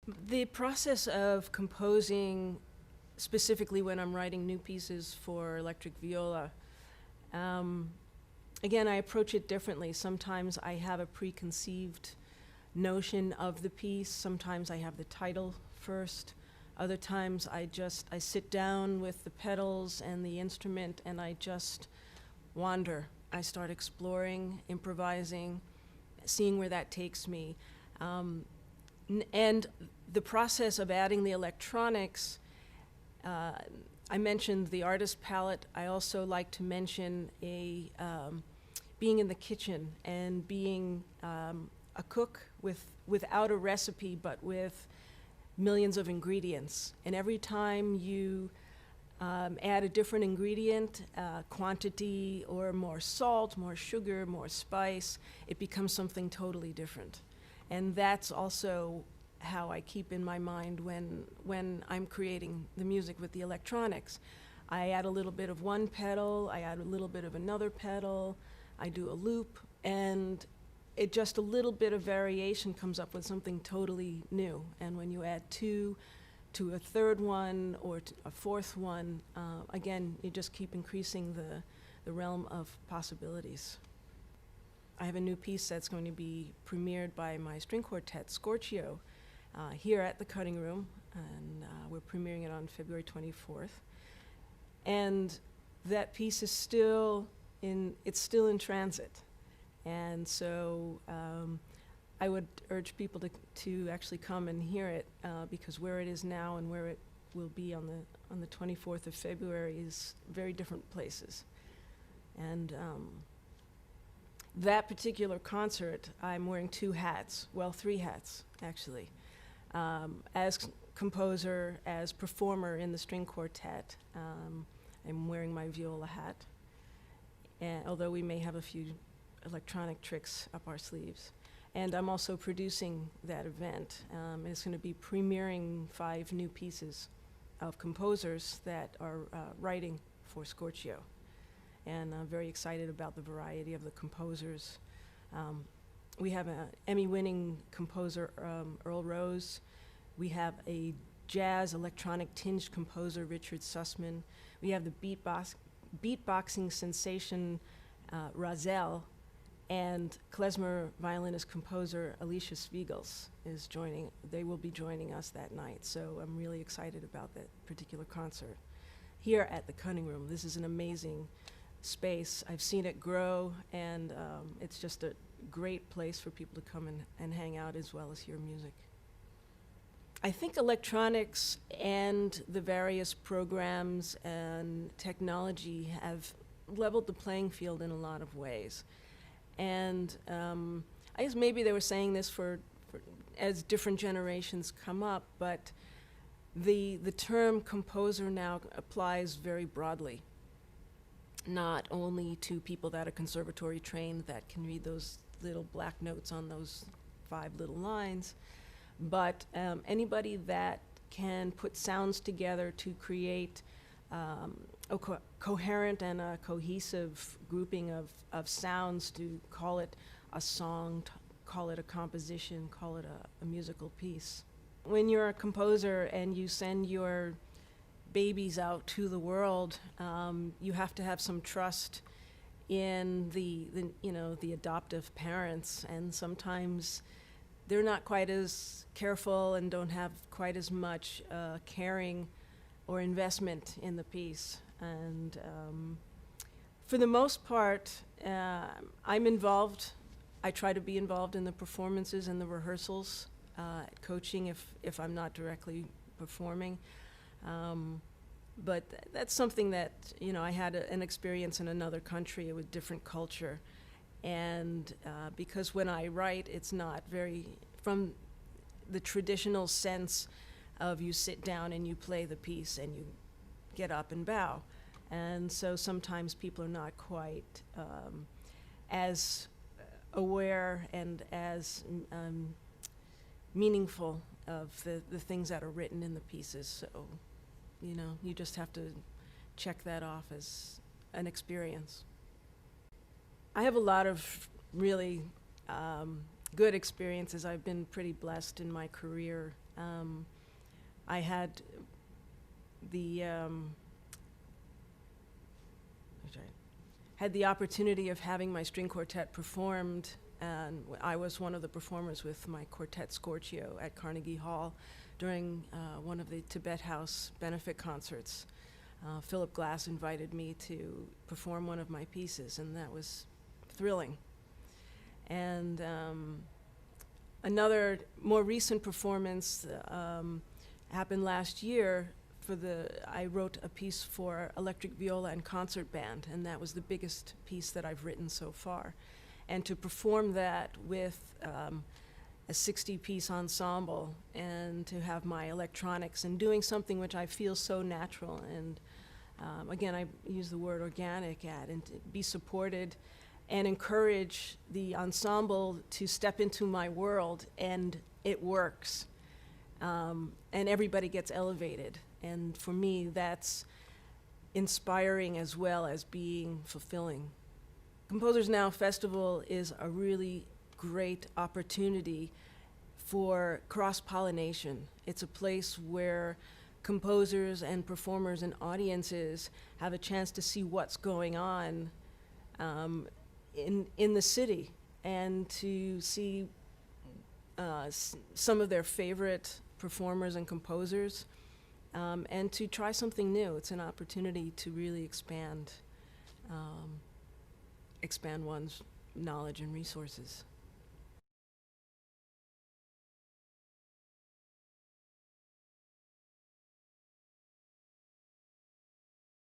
The process of composing, specifically when I'm writing new pieces for electric viola, um, again, I approach it differently. Sometimes I have a preconceived notion of the piece. Sometimes I have the title first. Other times I sit down with the pedals and the instrument and I just wander. I start exploring, improvising, seeing where that takes me. And the process of adding the electronics, I mentioned the artist palette. I also like to mention being in the kitchen and being a cook without a recipe, but with millions of ingredients. And every time you add a different ingredient, quantity, or more salt, more sugar, more spice, it becomes something totally different. And that's also how I keep in my mind when I'm creating the music with the electronics. I add a little bit of one pedal, I add a little bit of another pedal, I do a loop, and it just a little bit of variation comes up with something totally new. And when you add two to a third one or a fourth one, again, you just keep increasing the realm of possibilities. I have a new piece that's going to be premiered by my string quartet, Scorchio, here at the Cutting Room, and we're premiering it on February 24th. And that piece is still in transit. And so I would urge people to actually come and hear it, because where it is now and where it will be on the 24th of February is very different places. And that particular concert, I'm wearing two hats, well, three hats, actually. As composer, as performer in the string quartet, I'm wearing my viola hat, and although we may have a few electronic tricks up our sleeves. And I'm also producing that event. It's going to be premiering 5 new pieces of composers that are writing for Scorchio. And I'm very excited about the variety of the composers. We have an Emmy-winning composer, Earl Rose. We have a jazz electronic tinged composer, Richard Sussman. We have the beatboxing sensation, Razel, and klezmer violinist composer Alicia Spiegels is joining. They will be joining us that night, so I'm really excited about that particular concert here at the Cutting Room. This is an amazing space. I've seen it grow, and it's just a great place for people to come and hang out as well as hear music. I think electronics and the various programs and technology have leveled the playing field in a lot of ways. And I guess maybe they were saying this for as different generations come up, but the term composer now applies very broadly, not only to people that are conservatory trained that can read those little black notes on those 5 little lines, but anybody that can put sounds together to create a coherent and a cohesive grouping of sounds, to call it a song, call it a composition, call it a musical piece. When you're a composer and you send your babies out to the world, you have to have some trust in the adoptive parents, and sometimes they're not quite as careful and don't have quite as much caring or investment in the piece. And for the most part, I'm involved. I try to be involved in the performances and the rehearsals, coaching if I'm not directly performing. But that's something that, I had an experience in another country with different culture. And because when I write, it's not very from the traditional sense of you sit down and you play the piece and you get up and bow. And so sometimes people are not quite as aware and as meaningful of the things that are written in the pieces. So, you just have to check that off as an experience. I have a lot of really good experiences. I've been pretty blessed in my career I had the opportunity of having my string quartet performed, and I was one of the performers with my quartet Scorchio at Carnegie Hall during one of the Tibet House benefit concerts. Philip Glass invited me to perform one of my pieces, and that was thrilling. And another more recent performance happened last year. I wrote a piece for electric viola and concert band, and that was the biggest piece that I've written so far. And to perform that with a 60-piece ensemble, and to have my electronics, and doing something which I feel so natural, and again, I use the word organic at, and to be supported and encourage the ensemble to step into my world, and it works. And everybody gets elevated. And for me, that's inspiring as well as being fulfilling. Composers Now Festival is a really great opportunity for cross-pollination. It's a place where composers and performers and audiences have a chance to see what's going on in the city, and to see some of their favorite performers and composers, and to try something new. It's an opportunity to really expand one's knowledge and resources.